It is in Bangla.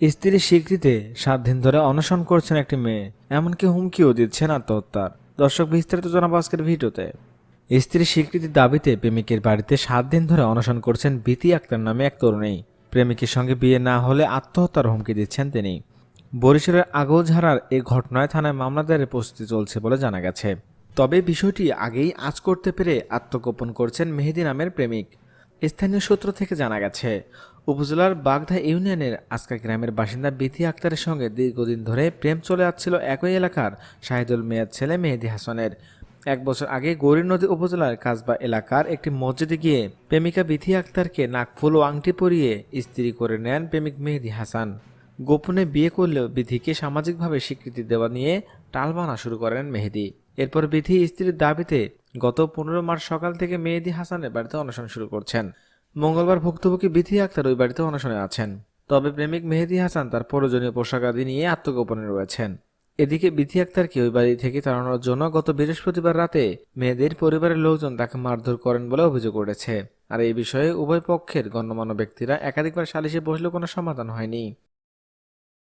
স্ত্রীর স্বীকৃতিতে 7 দিন ধরে অনশন করছেন একটি মেয়ে, এমনকি হুমকিও দিচ্ছেন আত্মহত্যার। দর্শক, বিস্তারিত জানাবো আজকের ভিডিওতে। স্ত্রীর স্বীকৃতির দাবিতে প্রেমিকের বাড়িতে 7 দিন ধরে অনশন করছেন বিথি আক্তার নামে এক তরুণী। প্রেমিকের সঙ্গে বিয়ে না হলে আত্মহত্যার হুমকি দিচ্ছেন তিনি। বরিশালের আগৈলঝাড়ার এই ঘটনায় থানায় মামলা দায়েরের প্রস্তুতি চলছে বলে জানা গেছে। তবে বিষয়টি আগেই আঁচ করতে পেরে আত্মগোপন করছেন মেহেদী নামের প্রেমিক। স্থানীয় সূত্র থেকে জানা গেছে, উপজেলার বাগধা ইউনিয়নের আজকা গ্রামের বাসিন্দা বিথি আক্তারের সঙ্গে দীর্ঘদিন ধরে প্রেম চলে আসছিল একই এলাকার শাহিদুল মিয়ার ছেলে মেহেদী হাসানের। 1 বছর আগে গৌরীনদী উপজেলার কাজবা এলাকার একটি মসজিদে গিয়ে প্রেমিকা বিথি আক্তারকে নাকফুল ও আংটি পরিয়ে স্ত্রী করে নেন প্রেমিক মেহেদী হাসান। গোপনে বিয়ে করলেও বিথিকে সামাজিকভাবে স্বীকৃতি দেওয়া নিয়ে টালবানা শুরু করেন মেহেদী। এরপর বিথি স্ত্রীর দাবিতে গত 15 মার্চ সকাল থেকে মেহেদী হাসানের বাড়িতে অনশন শুরু করছেন। মঙ্গলবার ভুক্তভোগী বিথি আক্তার ওই বাড়িতে অনশনে আছেন। তবে প্রেমিক মেহেদী হাসান তার প্রয়োজনীয় পোশাকাদি নিয়ে আত্মগোপনে রয়েছেন। এদিকে বিথি আক্তারকে ওই বাড়ি থেকে তাড়ানোর জন্য গত বৃহস্পতিবার রাতে মেয়েদের পরিবারের লোকজন তাকে মারধর করেন বলে অভিযোগ উঠেছে। আর এই বিষয়ে উভয় পক্ষের গণ্যমান্য ব্যক্তিরা একাধিকবার সালিশে বসলেও কোনো সমাধান হয়নি।